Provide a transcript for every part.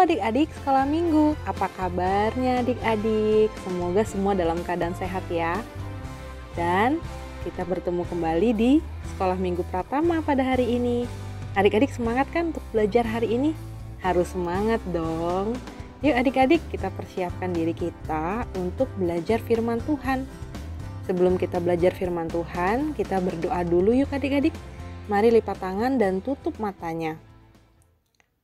adik-adik sekolah minggu, apa kabarnya adik-adik? Semoga semua dalam keadaan sehat ya. Dan kita bertemu kembali di sekolah minggu Pratama pada hari ini. Adik-adik semangat kan untuk belajar hari ini? Harus semangat dong. Yuk adik-adik, kita persiapkan diri kita untuk belajar firman Tuhan. Sebelum kita belajar firman Tuhan, kita berdoa dulu yuk adik-adik. Mari lipat tangan dan tutup matanya.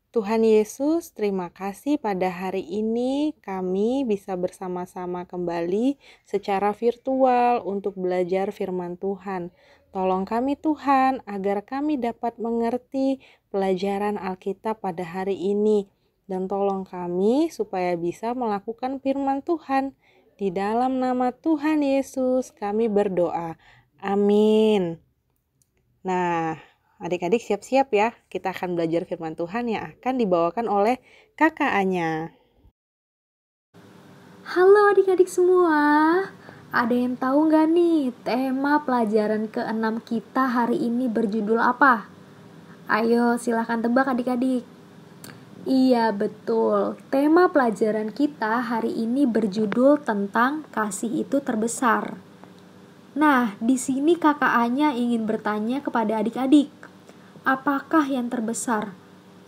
Tuhan Yesus, terima kasih pada hari ini kami bisa bersama-sama kembali secara virtual untuk belajar firman Tuhan. Tolong kami Tuhan agar kami dapat mengerti pelajaran Alkitab pada hari ini. Dan tolong kami supaya bisa melakukan firman Tuhan. Di dalam nama Tuhan Yesus kami berdoa. Amin. Nah, adik-adik siap-siap ya, kita akan belajar firman Tuhan yang akan dibawakan oleh kakak Anya. Halo adik-adik semua, ada yang tahu nggak nih tema pelajaran ke-6 kita hari ini berjudul apa? Ayo silahkan tebak adik-adik. Iya betul, tema pelajaran kita hari ini berjudul tentang kasih itu terbesar. Nah, di sini kakak Anya ingin bertanya kepada adik-adik, apakah yang terbesar?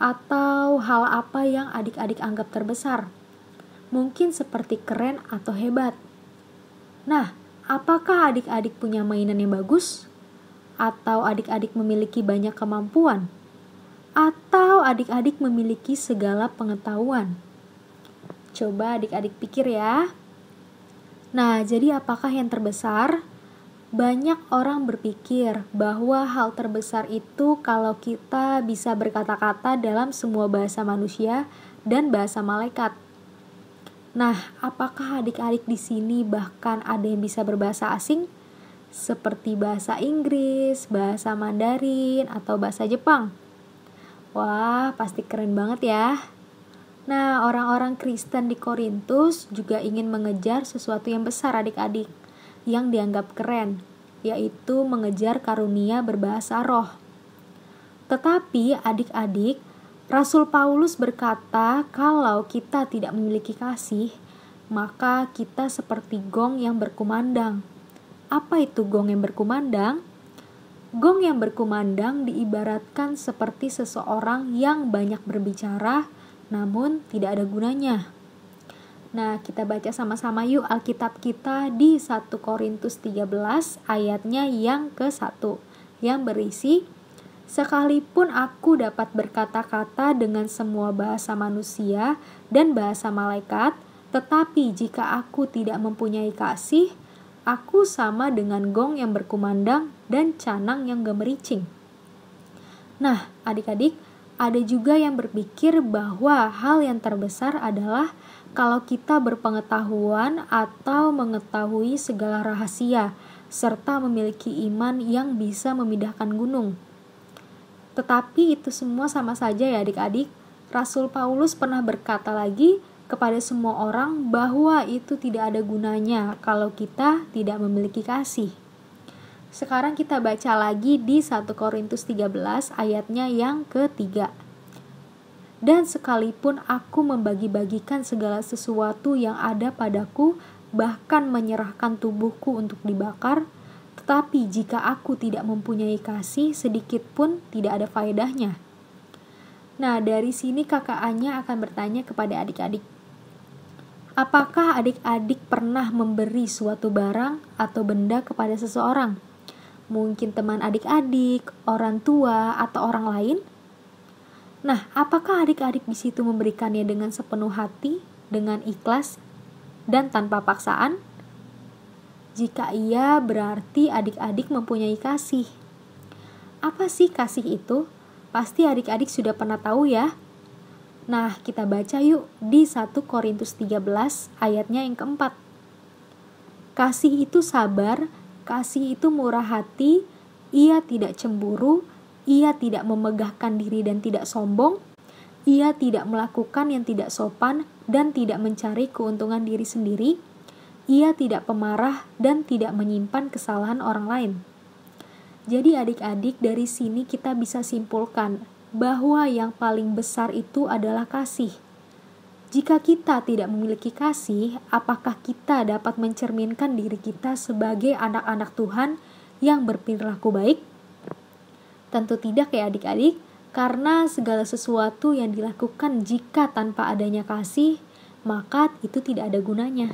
Atau hal apa yang adik-adik anggap terbesar? Mungkin seperti keren atau hebat. Nah, apakah adik-adik punya mainan yang bagus? Atau adik-adik memiliki banyak kemampuan? Atau adik-adik memiliki segala pengetahuan? Coba adik-adik pikir ya. Nah, jadi apakah yang terbesar? Banyak orang berpikir bahwa hal terbesar itu kalau kita bisa berkata-kata dalam semua bahasa manusia dan bahasa malaikat. Nah, apakah adik-adik di sini bahkan ada yang bisa berbahasa asing? Seperti bahasa Inggris, bahasa Mandarin, atau bahasa Jepang? Wah, pasti keren banget ya. Nah, orang-orang Kristen di Korintus juga ingin mengejar sesuatu yang besar adik-adik, yang dianggap keren, yaitu mengejar karunia berbahasa roh. Tetapi adik-adik, Rasul Paulus berkata kalau kita tidak memiliki kasih, maka kita seperti gong yang berkumandang. Apa itu gong yang berkumandang? Gong yang berkumandang diibaratkan seperti seseorang yang banyak berbicara, namun tidak ada gunanya. Nah, kita baca sama-sama yuk Alkitab kita di 1 Korintus 13 ayatnya yang ke-1, yang berisi, sekalipun aku dapat berkata-kata dengan semua bahasa manusia dan bahasa malaikat, tetapi jika aku tidak mempunyai kasih, aku sama dengan gong yang berkumandang dan canang yang gemericing. Nah, adik-adik, ada juga yang berpikir bahwa hal yang terbesar adalah kalau kita berpengetahuan atau mengetahui segala rahasia, serta memiliki iman yang bisa memindahkan gunung. Tetapi itu semua sama saja ya adik-adik. Rasul Paulus pernah berkata lagi kepada semua orang bahwa itu tidak ada gunanya kalau kita tidak memiliki kasih. Sekarang kita baca lagi di 1 Korintus 13 ayatnya yang ke-3. Dan sekalipun aku membagi-bagikan segala sesuatu yang ada padaku, bahkan menyerahkan tubuhku untuk dibakar, tetapi jika aku tidak mempunyai kasih, sedikit pun tidak ada faedahnya. Nah, dari sini kakak Anya akan bertanya kepada adik-adik, apakah adik-adik pernah memberi suatu barang atau benda kepada seseorang? Mungkin teman adik-adik, orang tua, atau orang lain? Nah, apakah adik-adik di situ memberikannya dengan sepenuh hati, dengan ikhlas, dan tanpa paksaan? Jika iya, berarti adik-adik mempunyai kasih. Apa sih kasih itu? Pasti adik-adik sudah pernah tahu ya. Nah, kita baca yuk di 1 Korintus 13 ayatnya yang ke-4. Kasih itu sabar, kasih itu murah hati, ia tidak cemburu, ia tidak memegahkan diri dan tidak sombong, ia tidak melakukan yang tidak sopan dan tidak mencari keuntungan diri sendiri, ia tidak pemarah dan tidak menyimpan kesalahan orang lain. Jadi adik-adik, dari sini kita bisa simpulkan bahwa yang paling besar itu adalah kasih. Jika kita tidak memiliki kasih, apakah kita dapat mencerminkan diri kita sebagai anak-anak Tuhan yang berperilaku baik? Tentu tidak ya adik-adik, karena segala sesuatu yang dilakukan jika tanpa adanya kasih, maka itu tidak ada gunanya.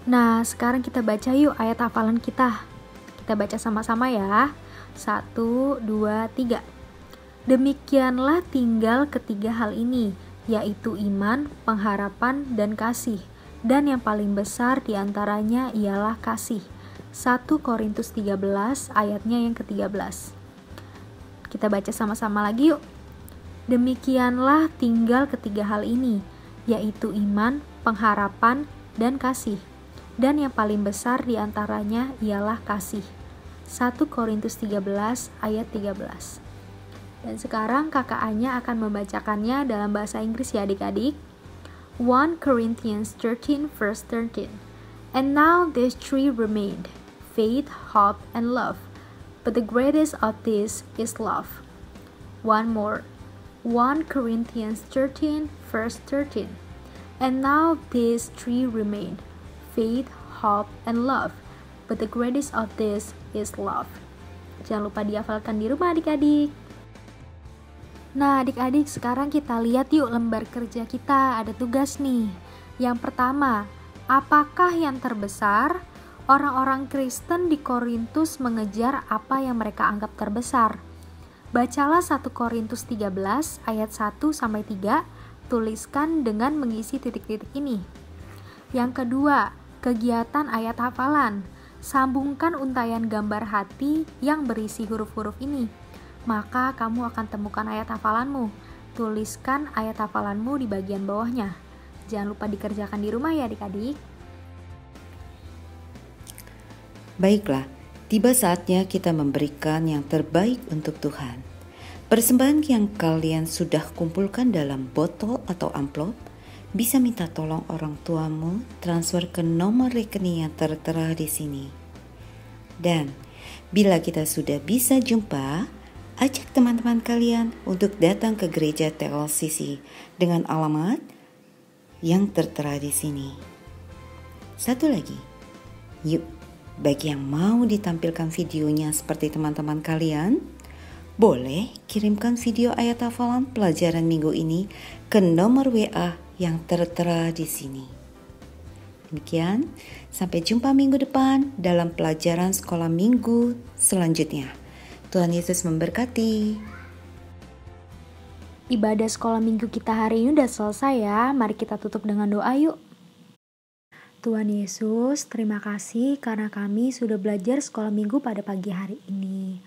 Nah, sekarang kita baca yuk ayat hafalan kita. Kita baca sama-sama ya. 1, 2, 3. Demikianlah tinggal ketiga hal ini, yaitu iman, pengharapan, dan kasih. Dan yang paling besar diantaranya ialah kasih. 1 Korintus 13 ayatnya yang ke-13. Kita baca sama-sama lagi yuk. Demikianlah tinggal ketiga hal ini, yaitu iman, pengharapan, dan kasih. Dan yang paling besar diantaranya ialah kasih. 1 Korintus 13 ayat 13. Dan sekarang kakak Anya akan membacakannya dalam bahasa Inggris ya adik-adik. 1 Corinthians 13 verse 13. And now these three remained, faith, hope, and love. But the greatest of these is love. One more. 1 Corinthians 13 verse 13. And now these three remained, faith, hope, and love. But the greatest of this is love. Jangan lupa dihafalkan di rumah adik-adik. Nah adik-adik, sekarang kita lihat yuk lembar kerja kita. Ada tugas nih. Yang pertama, apakah yang terbesar? Orang-orang Kristen di Korintus mengejar apa yang mereka anggap terbesar. Bacalah 1 Korintus 13 ayat 1-3. Tuliskan dengan mengisi titik-titik ini. Yang kedua, kegiatan ayat hafalan. Sambungkan untayan gambar hati yang berisi huruf-huruf ini. Maka kamu akan temukan ayat hafalanmu. Tuliskan ayat hafalanmu di bagian bawahnya. Jangan lupa dikerjakan di rumah ya adik-adik. Baiklah, tiba saatnya kita memberikan yang terbaik untuk Tuhan. Persembahan yang kalian sudah kumpulkan dalam botol atau amplop, bisa minta tolong orang tuamu transfer ke nomor rekening yang tertera di sini. Dan bila kita sudah bisa jumpa, ajak teman-teman kalian untuk datang ke gereja TLCC dengan alamat yang tertera di sini. Satu lagi, yuk, bagi yang mau ditampilkan videonya seperti teman-teman kalian, boleh kirimkan video ayat hafalan pelajaran minggu ini ke nomor WA yang tertera di sini. Demikian, sampai jumpa minggu depan dalam pelajaran sekolah minggu selanjutnya. Tuhan Yesus memberkati. Ibadah sekolah minggu kita hari ini udah selesai ya. Mari kita tutup dengan doa yuk. Tuhan Yesus, terima kasih karena kami sudah belajar sekolah minggu pada pagi hari ini.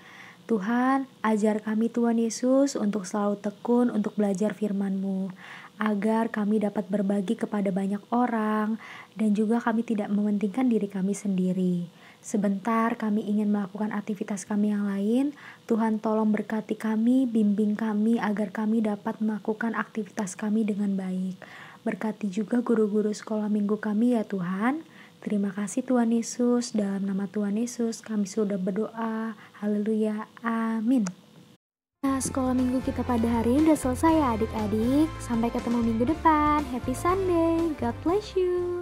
Tuhan, ajar kami Tuhan Yesus untuk selalu tekun untuk belajar firman-Mu, agar kami dapat berbagi kepada banyak orang, dan juga kami tidak mementingkan diri kami sendiri. Sebentar kami ingin melakukan aktivitas kami yang lain, Tuhan tolong berkati kami, bimbing kami agar kami dapat melakukan aktivitas kami dengan baik. Berkati juga guru-guru sekolah minggu kami ya Tuhan. Terima kasih Tuhan Yesus, dalam nama Tuhan Yesus kami sudah berdoa. Haleluya, amin. Nah, sekolah minggu kita pada hari ini udah selesai ya adik-adik. Sampai ketemu minggu depan. Happy Sunday, God bless you.